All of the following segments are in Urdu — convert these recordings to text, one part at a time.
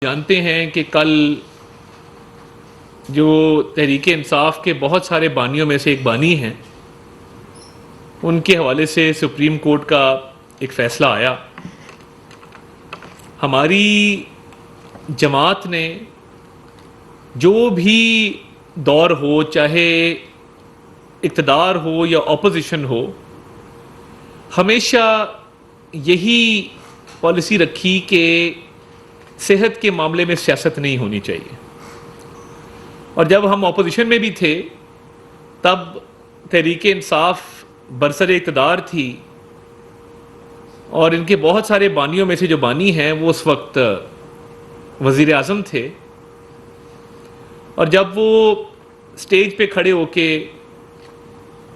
جانتے ہیں کہ کل جو تحریک انصاف کے بہت سارے بانیوں میں سے ایک بانی ہیں، ان کے حوالے سے سپریم کورٹ کا ایک فیصلہ آیا۔ ہماری جماعت نے جو بھی دور ہو، چاہے اقتدار ہو یا اپوزیشن ہو، ہمیشہ یہی پالیسی رکھی کہ صحت کے معاملے میں سیاست نہیں ہونی چاہیے۔ اور جب ہم اپوزیشن میں بھی تھے تب تحریک انصاف برسر اقتدار تھی، اور ان کے بہت سارے بانیوں میں سے جو بانی ہیں وہ اس وقت وزیر اعظم تھے، اور جب وہ سٹیج پہ کھڑے ہو کے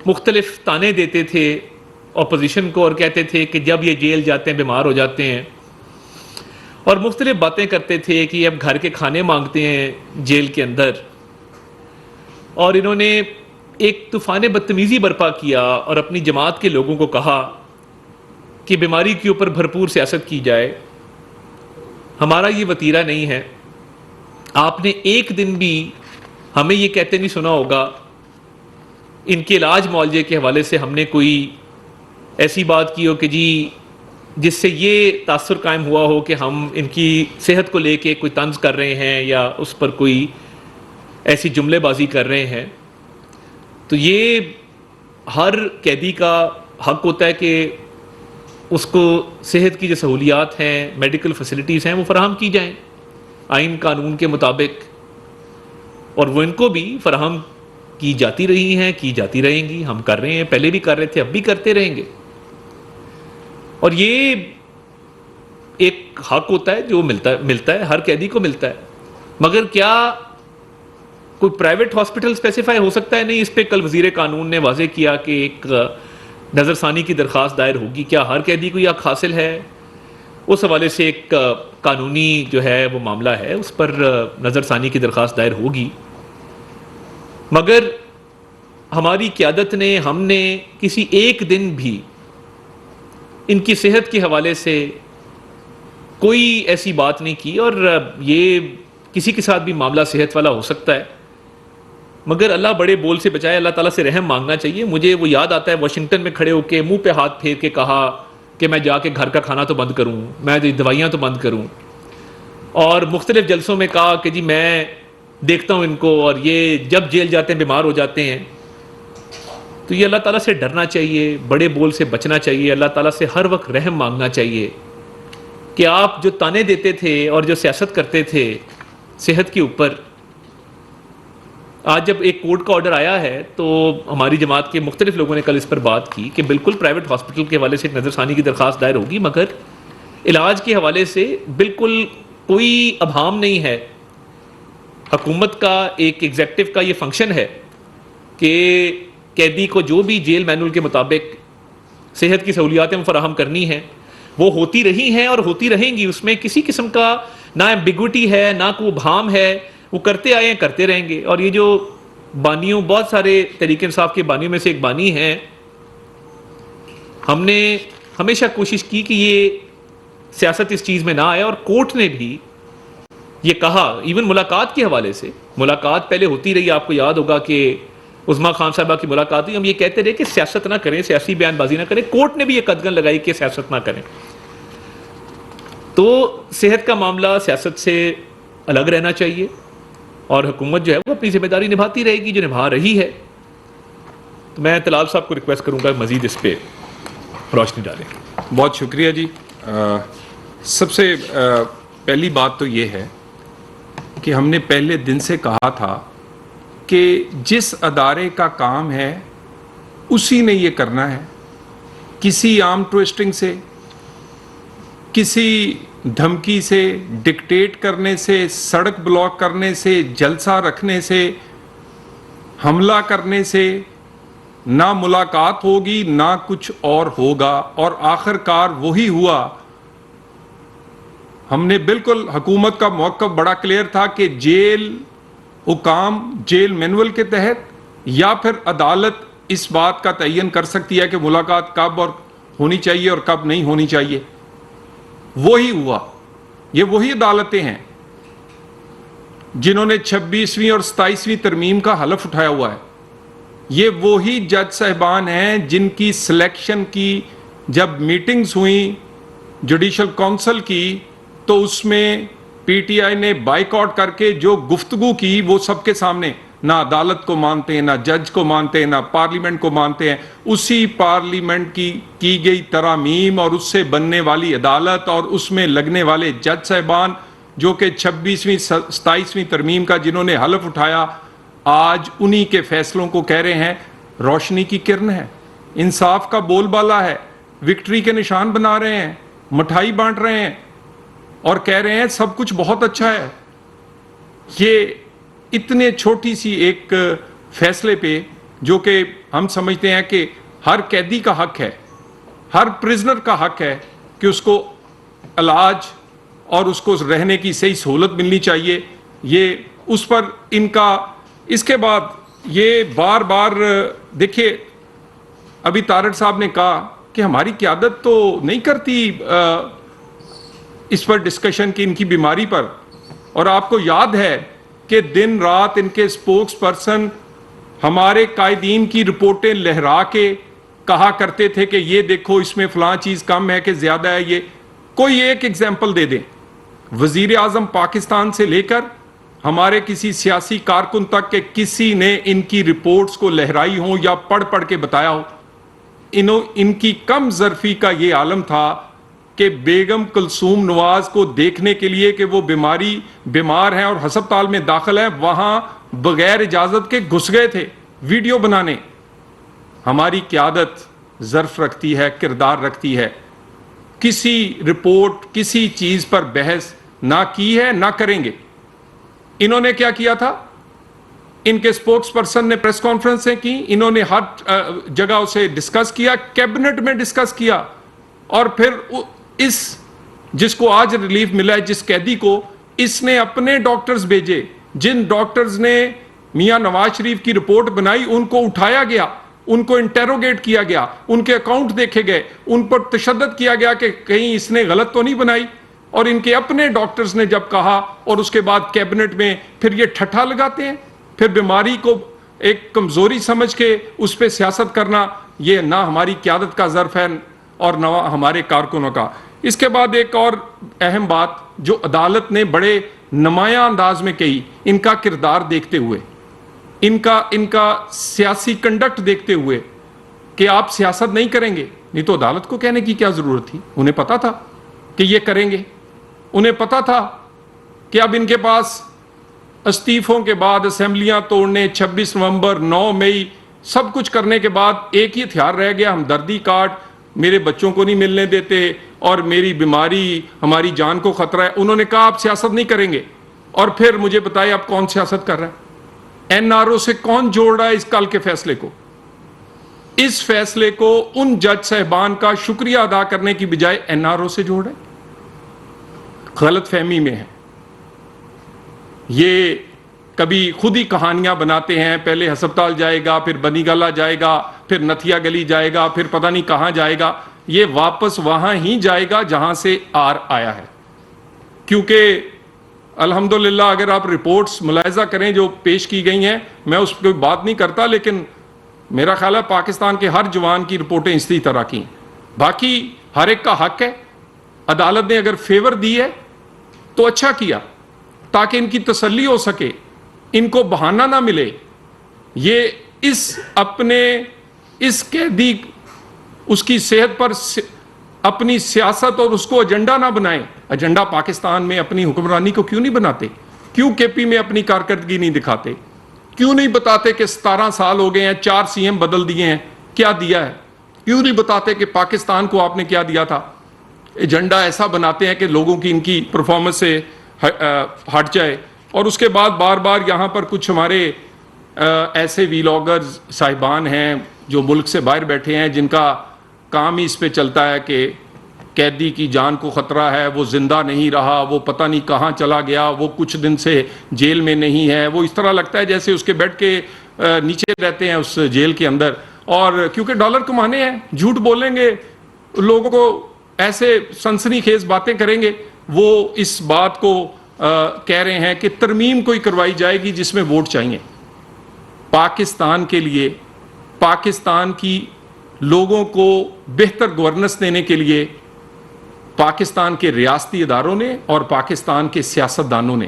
مختلف تانے دیتے تھے اپوزیشن کو اور کہتے تھے کہ جب یہ جیل جاتے ہیں بیمار ہو جاتے ہیں، اور مختلف باتیں کرتے تھے کہ اب گھر کے کھانے مانگتے ہیں جیل کے اندر، اور انہوں نے ایک طوفان بدتمیزی برپا کیا اور اپنی جماعت کے لوگوں کو کہا کہ بیماری کے اوپر بھرپور سیاست کی جائے۔ ہمارا یہ وتیرہ نہیں ہے۔ آپ نے ایک دن بھی ہمیں یہ کہتے نہیں سنا ہوگا ان کے علاج معالجے کے حوالے سے ہم نے کوئی ایسی بات کی ہو کہ جی جس سے یہ تاثر قائم ہوا ہو کہ ہم ان کی صحت کو لے کے کوئی طنز کر رہے ہیں یا اس پر کوئی ایسی جملے بازی کر رہے ہیں۔ تو یہ ہر قیدی کا حق ہوتا ہے کہ اس کو صحت کی جو سہولیات ہیں، میڈیکل فیسلٹیز ہیں، وہ فراہم کی جائیں آئین قانون کے مطابق، اور وہ ان کو بھی فراہم کی جاتی رہی ہیں، کی جاتی رہیں گی۔ ہم کر رہے ہیں، پہلے بھی کر رہے تھے، اب بھی کرتے رہیں گے۔ اور یہ ایک حق ہوتا ہے جو ملتا ہے، ہر قیدی کو ملتا ہے۔ مگر کیا کوئی پرائیویٹ ہاسپٹل اسپیسیفائی ہو سکتا ہے؟ نہیں، اس پہ کل وزیر قانون نے واضح کیا کہ ایک نظر ثانی کی درخواست دائر ہوگی۔ کیا ہر قیدی کو یہ حق حاصل ہے؟ اس حوالے سے ایک قانونی جو ہے وہ معاملہ ہے، اس پر نظر ثانی کی درخواست دائر ہوگی۔ مگر ہماری قیادت نے، ہم نے کسی ایک دن بھی ان کی صحت کے حوالے سے کوئی ایسی بات نہیں کی، اور یہ کسی کے ساتھ بھی معاملہ صحت والا ہو سکتا ہے، مگر اللہ بڑے بول سے بچائے، اللہ تعالیٰ سے رحم مانگنا چاہیے۔ مجھے وہ یاد آتا ہے واشنگٹن میں کھڑے ہو کے منہ پہ ہاتھ پھیر کے کہا کہ میں جا کے گھر کا کھانا تو بند کروں، میں دوائیاں تو بند کروں، اور مختلف جلسوں میں کہا کہ جی میں دیکھتا ہوں ان کو، اور یہ جب جیل جاتے ہیں بیمار ہو جاتے ہیں۔ تو یہ اللہ تعالیٰ سے ڈرنا چاہیے، بڑے بول سے بچنا چاہیے، اللہ تعالیٰ سے ہر وقت رحم مانگنا چاہیے کہ آپ جو تانے دیتے تھے اور جو سیاست کرتے تھے صحت کے اوپر، آج جب ایک کورٹ کا آرڈر آیا ہے تو ہماری جماعت کے مختلف لوگوں نے کل اس پر بات کی کہ بالکل پرائیویٹ ہاسپٹل کے حوالے سے ایک نظر ثانی کی درخواست دائر ہوگی، مگر علاج کے حوالے سے بالکل کوئی ابہام نہیں ہے۔ حکومت کا ایک ایگزیکٹو کا یہ فنکشن ہے کہ قیدی کو جو بھی جیل مینول کے مطابق صحت کی سہولیاتیں فراہم کرنی ہیں وہ ہوتی رہی ہیں اور ہوتی رہیں گی، اس میں کسی قسم کا نہ ایمبیگوٹی ہے، نہ کوئی ابہام ہے، وہ کرتے آئے ہیں، کرتے رہیں گے۔ اور یہ جو بانیوں، بہت سارے تحریک انصاف کے بانیوں میں سے ایک بانی ہیں، ہم نے ہمیشہ کوشش کی کہ یہ سیاست اس چیز میں نہ آئے، اور کورٹ نے بھی یہ کہا، ایون ملاقات کے حوالے سے، ملاقات پہلے ہوتی رہی، آپ کو یاد ہوگا کہ عظمیٰ خان صاحبہ کی ملاقات ہوئی، ہم یہ کہتے رہے کہ سیاست نہ کریں، سیاسی بیان بازی نہ کریں، کورٹ نے بھی یہ قدغن لگائی کہ سیاست نہ کریں۔ تو صحت کا معاملہ سیاست سے الگ رہنا چاہیے، اور حکومت جو ہے وہ اپنی ذمہ داری نبھاتی رہے گی جو نبھا رہی ہے۔ تو میں طلال صاحب کو ریکویسٹ کروں گا مزید اس پہ روشنی ڈالیں۔ بہت شکریہ جی۔ سب سے پہلی بات تو یہ ہے کہ ہم نے پہلے دن سے کہا تھا کہ جس ادارے کا کام ہے اسی نے یہ کرنا ہے، کسی آرم ٹویسٹنگ سے، کسی دھمکی سے، ڈکٹیٹ کرنے سے، سڑک بلاک کرنے سے، جلسہ رکھنے سے، حملہ کرنے سے نہ ملاقات ہوگی نہ کچھ اور ہوگا، اور آخر کار وہی ہوا۔ ہم نے بالکل، حکومت کا موقف بڑا کلیئر تھا کہ جیل حکام جیل مینول کے تحت یا پھر عدالت اس بات کا تعین کر سکتی ہے کہ ملاقات کب اور ہونی چاہیے اور کب نہیں ہونی چاہیے۔ وہی ہوا، یہ وہی عدالتیں ہیں جنہوں نے 26ویں اور 27ویں ترمیم کا حلف اٹھایا ہوا ہے، یہ وہی جج صاحبان ہیں جن کی سلیکشن کی جب میٹنگز ہوئیں جوڈیشل کونسل کی تو اس میں پی ٹی آئی نے بائیکاٹ کر کے جو گفتگو کی وہ سب کے سامنے، نہ عدالت کو مانتے ہیں، نہ جج کو مانتے ہیں، نہ پارلیمنٹ کو مانتے ہیں. اسی پارلیمنٹ کی گئی ترامیم اور اس سے بننے والی عدالت اور اس میں لگنے والے جج صاحبان جو کہ 26ویں 27ویں ترمیم کا جنہوں نے حلف اٹھایا، آج انہی کے فیصلوں کو کہہ رہے ہیں روشنی کی کرن ہے، انصاف کا بول بالا ہے، وکٹری کے نشان بنا رہے ہیں، مٹھائی بانٹ رہے ہیں اور کہہ رہے ہیں سب کچھ بہت اچھا ہے. یہ اتنے چھوٹی سی ایک فیصلے پہ جو کہ ہم سمجھتے ہیں کہ ہر قیدی کا حق ہے، ہر پرزنر کا حق ہے کہ اس کو علاج اور اس کو رہنے کی صحیح سہولت ملنی چاہیے، یہ اس پر ان کا. اس کے بعد یہ بار بار دیکھیے ابھی طارق صاحب نے کہا کہ ہماری قیادت تو نہیں کرتی اس پر ڈسکشن کی ان کی بیماری پر، اور آپ کو یاد ہے کہ دن رات ان کے اسپوکس پرسن ہمارے قائدین کی رپورٹیں لہرا کے کہا کرتے تھے کہ یہ دیکھو اس میں فلاں چیز کم ہے کہ زیادہ ہے. یہ کوئی ایک ایگزامپل دے دیں وزیر اعظم پاکستان سے لے کر ہمارے کسی سیاسی کارکن تک کہ کسی نے ان کی رپورٹس کو لہرائی ہوں یا پڑھ پڑھ کے بتایا ہو. ان کی کم ظرفی کا یہ عالم تھا کہ بیگم کلثوم نواز کو دیکھنے کے لیے کہ وہ بیمار ہیں اور ہسپتال میں داخل ہیں، وہاں بغیر اجازت کے گھس گئے تھے ویڈیو بنانے. ہماری قیادت ظرف رکھتی ہے، کردار رکھتی ہے. کسی رپورٹ کسی چیز پر بحث نہ کی ہے نہ کریں گے. انہوں نے کیا کیا تھا؟ ان کے سپوکس پرسن نے پریس کانفرنسیں کی، انہوں نے ہر جگہ اسے ڈسکس کیا، کیبنٹ میں ڈسکس کیا، اور پھر اس جس کو آج ریلیف ملا ہے جس قیدی کو، اس نے اپنے ڈاکٹرز بھیجے. جن ڈاکٹرز نے میاں نواز شریف کی رپورٹ بنائی ان کو اٹھایا گیا، ان کو انٹیروگیٹ کیا گیا، ان کے اکاؤنٹ دیکھے گئے، ان پر تشدد کیا گیا کہ کہیں اس نے غلط تو نہیں بنائی. اور ان کے اپنے ڈاکٹرز نے جب کہا اور اس کے بعد کیبنٹ میں پھر یہ ٹھٹھا لگاتے ہیں، پھر بیماری کو ایک کمزوری سمجھ کے اس پہ سیاست کرنا، یہ نہ ہماری قیادت کا ظرف ہے اور نہ ہمارے کارکنوں کا. اس کے بعد ایک اور اہم بات جو عدالت نے بڑے نمایاں انداز میں کہی، ان کا کردار دیکھتے ہوئے، ان کا سیاسی کنڈکٹ دیکھتے ہوئے کہ آپ سیاست نہیں کریں گے، نہیں تو عدالت کو کہنے کی کیا ضرورت تھی؟ انہیں پتا تھا کہ یہ کریں گے، انہیں پتا تھا کہ اب ان کے پاس استعفوں کے بعد اسمبلیاں توڑنے، 26 نومبر 9 مئی سب کچھ کرنے کے بعد ایک ہی ہتھیار رہ گیا، ہمدردی کارڈ، میرے بچوں کو نہیں ملنے دیتے اور میری بیماری ہماری جان کو خطرہ ہے. انہوں نے کہا آپ سیاست نہیں کریں گے. اور پھر مجھے بتائیں آپ کون سیاست کر رہا ہے؟ این آر او سے کون جوڑ رہا ہے اس کل کے فیصلے کو؟ اس فیصلے کو ان جج صاحبان کا شکریہ ادا کرنے کی بجائے این آر او سے جوڑ رہے ہیں. غلط فہمی میں ہے. یہ کبھی خود ہی کہانیاں بناتے ہیں، پہلے ہسپتال جائے گا، پھر بنی گالہ جائے گا، پھر نتھیا گلی جائے گا، پھر پتہ نہیں کہاں جائے گا. یہ واپس وہاں ہی جائے گا جہاں سے آیا ہے. کیونکہ الحمدللہ اگر آپ رپورٹس ملاحظہ کریں جو پیش کی گئی ہیں، میں اس پہ بات نہیں کرتا، لیکن میرا خیال ہے پاکستان کے ہر جوان کی رپورٹیں اسی طرح کی. باقی ہر ایک کا حق ہے. عدالت نے اگر فیور دی ہے تو اچھا کیا تاکہ ان کی تسلی ہو سکے، ان کو بہانہ نہ ملے. یہ اس قیدی اس کی صحت پر اپنی سیاست اور اس کو ایجنڈا نہ بنائیں. ایجنڈا پاکستان میں اپنی حکمرانی کو کیوں نہیں بناتے؟ کیوں کے پی میں اپنی کارکردگی نہیں دکھاتے؟ کیوں نہیں بتاتے کہ 17 سال ہو گئے ہیں، 4 سی ایم بدل دیے ہیں، کیا دیا ہے؟ کیوں نہیں بتاتے کہ پاکستان کو آپ نے کیا دیا تھا؟ ایجنڈا ایسا بناتے ہیں کہ لوگوں کی ان کی پرفارمنس سے ہٹ جائے. اور اس کے بعد بار بار یہاں پر کچھ ہمارے ایسے ویلاگرز صاحبان ہیں جو ملک سے باہر بیٹھے ہیں، جن کا کام ہی اس پہ چلتا ہے کہ قیدی کی جان کو خطرہ ہے، وہ زندہ نہیں رہا، وہ پتہ نہیں کہاں چلا گیا، وہ کچھ دن سے جیل میں نہیں ہے. وہ اس طرح لگتا ہے جیسے اس کے بیڈ کے نیچے رہتے ہیں اس جیل کے اندر. اور کیونکہ ڈالر کمانے ہیں، جھوٹ بولیں گے، لوگوں کو ایسے سنسنی خیز باتیں کریں گے، وہ اس بات کو کہہ رہے ہیں کہ ترمیم کوئی کروائی جائے گی جس میں ووٹ چاہیے. پاکستان کے لیے، پاکستان کی لوگوں کو بہتر گورننس دینے کے لیے پاکستان کے ریاستی اداروں نے اور پاکستان کے سیاستدانوں نے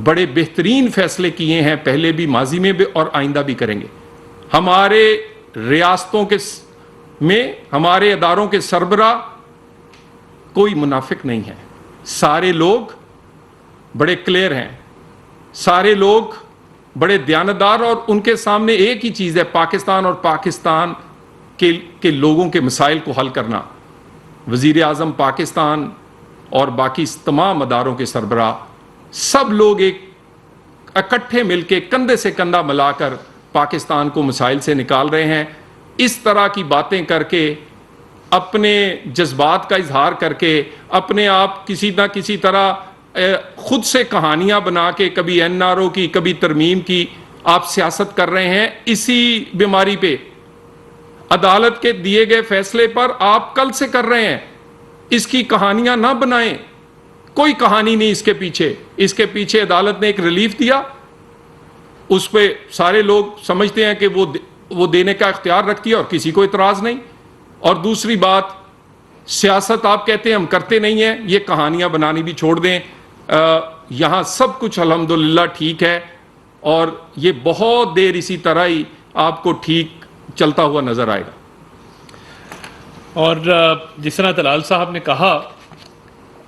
بڑے بہترین فیصلے کیے ہیں، پہلے بھی، ماضی میں بھی، اور آئندہ بھی کریں گے. ہمارے ریاستوں کے میں ہمارے اداروں کے سربراہ کوئی منافق نہیں ہے. سارے لوگ بڑے کلیئر ہیں، سارے لوگ بڑے دیانتدار، اور ان کے سامنے ایک ہی چیز ہے، پاکستان اور پاکستان کے لوگوں کے مسائل کو حل کرنا. وزیر اعظم پاکستان اور باقی تمام اداروں کے سربراہ سب لوگ ایک اکٹھے مل کے کندھے سے کندھا ملا کر پاکستان کو مسائل سے نکال رہے ہیں. اس طرح کی باتیں کر کے، اپنے جذبات کا اظہار کر کے، اپنے آپ کسی نہ کسی طرح خود سے کہانیاں بنا کے، کبھی این آر او کی، کبھی ترمیم کی، آپ سیاست کر رہے ہیں. اسی بیماری پہ، عدالت کے دیے گئے فیصلے پر آپ کل سے کر رہے ہیں. اس کی کہانیاں نہ بنائیں، کوئی کہانی نہیں اس کے پیچھے. اس کے پیچھے عدالت نے ایک ریلیف دیا، اس پہ سارے لوگ سمجھتے ہیں کہ وہ دینے کا اختیار رکھتی ہے اور کسی کو اعتراض نہیں. اور دوسری بات، سیاست آپ کہتے ہیں ہم کرتے نہیں ہیں، یہ کہانیاں بنانی بھی چھوڑ دیں. یہاں سب کچھ الحمدللہ ٹھیک ہے، اور یہ بہت دیر اسی طرح ہی آپ کو ٹھیک چلتا ہوا نظر آئے گا. اور جس طرح طلال صاحب نے کہا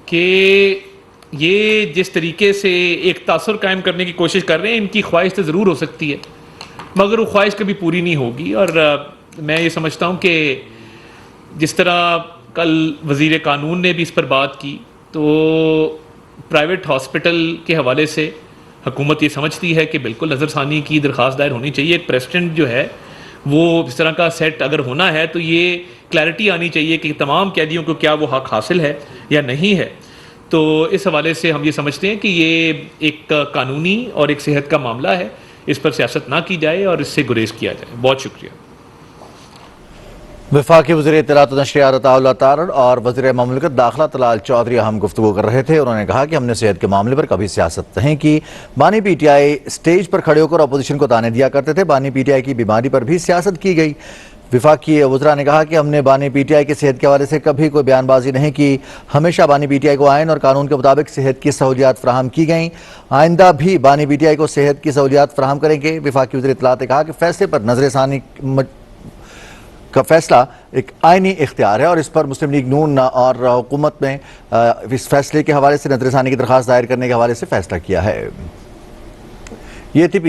کہ یہ جس طریقے سے ایک تاثر قائم کرنے کی کوشش کر رہے ہیں، ان کی خواہش تو ضرور ہو سکتی ہے، مگر وہ خواہش کبھی پوری نہیں ہوگی. اور میں یہ سمجھتا ہوں کہ جس طرح کل وزیر قانون نے بھی اس پر بات کی، تو پرائیویٹ ہاسپٹل کے حوالے سے حکومت یہ سمجھتی ہے کہ بالکل نظر ثانی کی درخواست دائر ہونی چاہیے. ایک پریسیڈنٹ جو ہے وہ اس طرح کا سیٹ اگر ہونا ہے تو یہ کلیئرٹی آنی چاہیے کہ تمام قیدیوں کو کیا وہ حق حاصل ہے یا نہیں ہے. تو اس حوالے سے ہم یہ سمجھتے ہیں کہ یہ ایک قانونی اور ایک صحت کا معاملہ ہے، اس پر سیاست نہ کی جائے اور اس سے گریز کیا جائے. بہت شکریہ. وفاقی وزیر اطلاعات و نشریات عطا اللہ تارڑ اور وزیر مملکت داخلہ طلال چودھری اہم گفتگو کر رہے تھے. انہوں نے کہا کہ ہم نے صحت کے معاملے پر کبھی سیاست نہیں کی. بانی پی ٹی آئی سٹیج پر کھڑے ہو کر اپوزیشن کو تانے دیا کرتے تھے. بانی پی ٹی آئی کی بیماری پر بھی سیاست کی گئی. وفاقی وزراء نے کہا کہ ہم نے بانی پی ٹی آئی کی صحت کے حوالے سے کبھی کوئی بیان بازی نہیں کی. ہمیشہ بانی پی ٹی آئی کو آئین اور قانون کے مطابق صحت کی سہولیات فراہم کی گئیں. آئندہ بھی بانی پی ٹی آئی کو صحت کی سہولیات فراہم کریں گے. وفاقی وزیر اطلاعات نے کہا کہ فیصلے پر نظر ثانی کا فیصلہ ایک آئینی اختیار ہے، اور اس پر مسلم لیگ نون اور حکومت میں اس فیصلے کے حوالے سے نظر ثانی کی درخواست دائر کرنے کے حوالے سے فیصلہ کیا ہے. یہ تھی